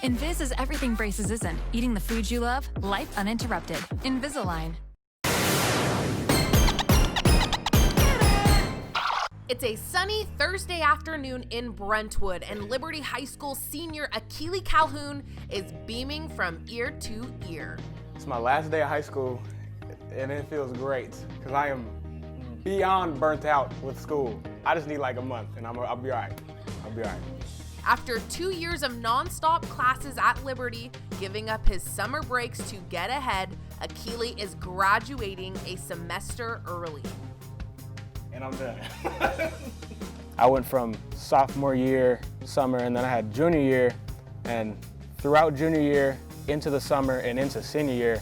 Invis is everything braces isn't. Eating the food you love, life uninterrupted. Invisalign. It's a sunny Thursday afternoon in Brentwood, and Liberty High School senior Akili Calhoun is beaming from ear to ear. It's my last day of high school, and it feels great because I am beyond burnt out with school. I just need like a month, and I'll be all right. I'll be all right. After 2 years of nonstop classes at Liberty, giving up his summer breaks to get ahead, Akili is graduating a semester early. And I'm done. I went from sophomore year, summer, and then I had junior year, and throughout junior year, into the summer, and into senior year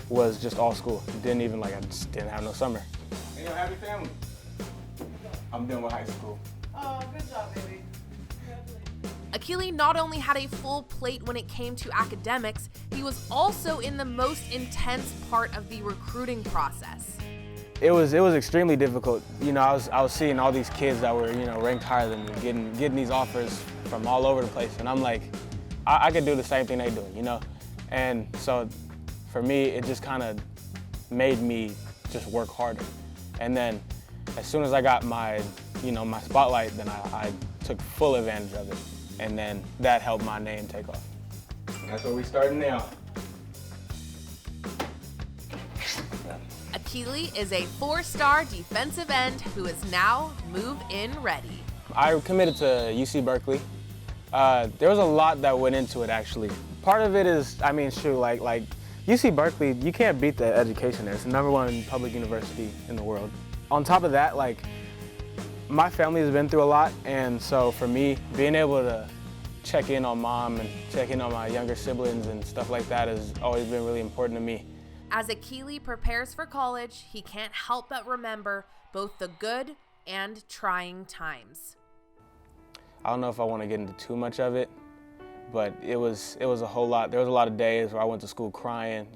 was just all school. I just didn't have no summer. And you're a happy family. I'm done with high school. Oh, good job, baby. Akili not only had a full plate when it came to academics, he was also in the most intense part of the recruiting process. It was extremely difficult. You know, I was seeing all these kids that were, ranked higher than me, getting these offers from all over the place, and I'm like, I could do the same thing they do, And so for me, it just kind of made me just work harder. And then as soon as I got my spotlight, then I took full advantage of it. And then that helped my name take off. That's where we starting now. Akili is a 4-star defensive end who is now move-in ready. I committed to UC Berkeley. There was a lot that went into it, actually. Part of it is, like UC Berkeley, you can't beat the education there. It's the #1 public university in the world. On top of that, my family has been through a lot, and so for me, being able to check in on mom and check in on my younger siblings and stuff like that has always been really important to me. As Akili prepares for college, he can't help but remember both the good and trying times. I don't know if I want to get into too much of it, but it was a whole lot. There was a lot of days where I went to school crying,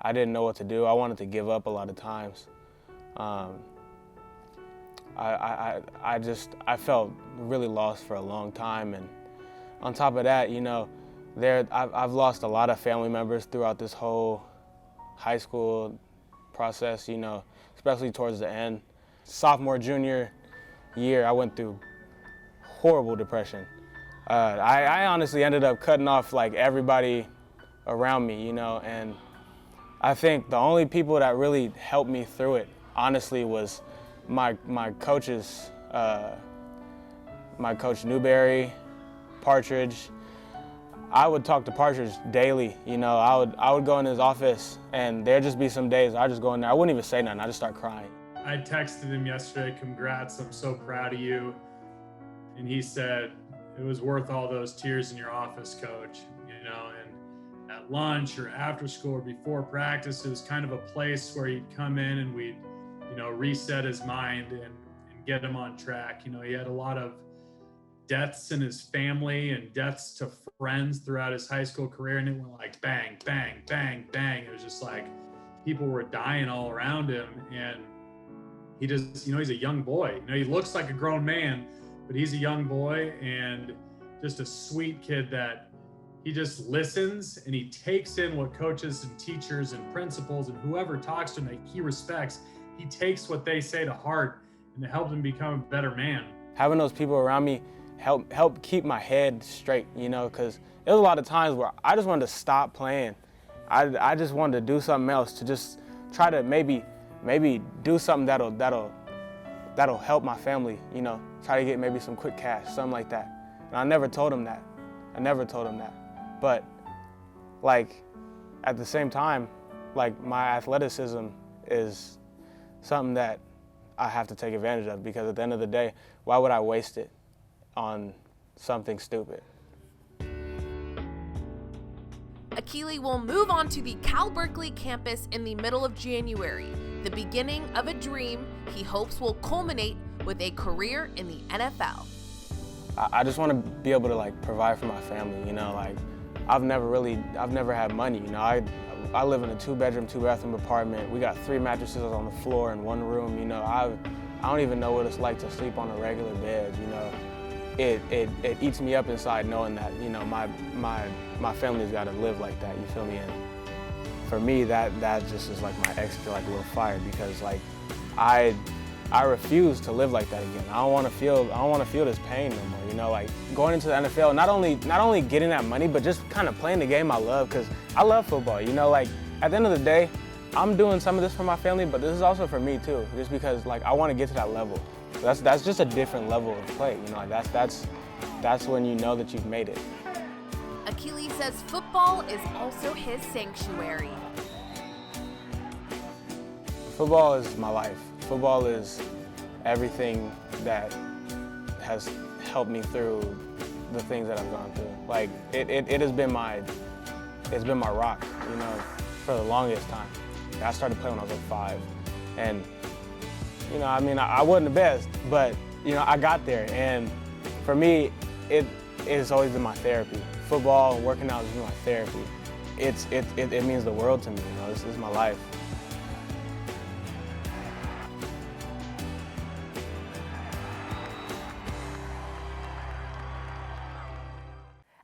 I didn't know what to do. I wanted to give up a lot of times. I felt really lost for a long time, and on top of that, I've lost a lot of family members throughout this whole high school process, especially towards the end. Sophomore, junior year, I went through horrible depression. I honestly ended up cutting off everybody around me, and I think the only people that really helped me through it, honestly, was my coaches, my coach Newberry, Partridge. I would talk to Partridge daily, I would go in his office, and there'd just be some days I'd just go in there, I wouldn't even say nothing, I'd just start crying. I texted him yesterday, congrats, I'm so proud of you. And he said, it was worth all those tears in your office, coach, and at lunch or after school or before practice, it was kind of a place where he'd come in and we'd, reset his mind and get him on track. He had a lot of deaths in his family and deaths to friends throughout his high school career, and it went like bang, bang, bang, bang. It was just like people were dying all around him, and he just, he's a young boy. He looks like a grown man, but he's a young boy and just a sweet kid that he just listens and he takes in what coaches and teachers and principals and whoever talks to him that he respects. He takes what they say to heart, and it helps him become a better man. Having those people around me help keep my head straight, because there was a lot of times where I just wanted to stop playing. I just wanted to do something else, to just try to maybe do something that'll help my family, try to get maybe some quick cash, something like that. And I never told him that. But at the same time, my athleticism is something that I have to take advantage of, because at the end of the day, why would I waste it on something stupid? Akili will move on to the Cal Berkeley campus in the middle of January, the beginning of a dream he hopes will culminate with a career in the NFL. I just want to be able to provide for my family, I've never had money, I live in a 2-bedroom, 2-bathroom apartment. We got 3 mattresses on the floor in one room, I don't even know what it's like to sleep on a regular bed, it eats me up inside knowing that, you know, my family's got to live like that, you feel me? And for me, that just is like my extra like little fire, because like I refuse to live like that again. I don't want to feel this pain no more, you know, like going into the NFL, not only getting that money, but just kind of playing the game I love, because I love football, you know, like at the end of the day, I'm doing some of this for my family, but this is also for me too, just because like I want to get to that level. So that's just a different level of play, you know, like that's when you know that you've made it. Akili says football is also his sanctuary. Football is my life. Football is everything that has helped me through the things that I've gone through. Like it has been it's been my rock, you know, for the longest time. I started playing when I was like 5, and you know, I mean, I wasn't the best, but you know, I got there, and for me, it's always been my therapy. Football and working out has been my therapy. It means the world to me, you know, this is my life.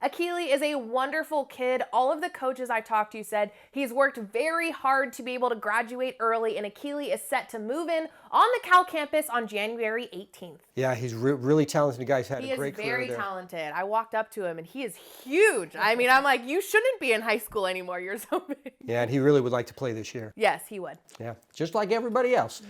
Akili is a wonderful kid. All of the coaches I talked to said he's worked very hard to be able to graduate early, and Akili is set to move in on the Cal campus on January 18th. Yeah, he's really talented. The guy's had He a is great career very there. talented. I walked up to him, and he is huge. I mean, I'm like, you shouldn't be in high school anymore. You're so big. Yeah, and he really would like to play this year. Yes, he would. Yeah, just like everybody else.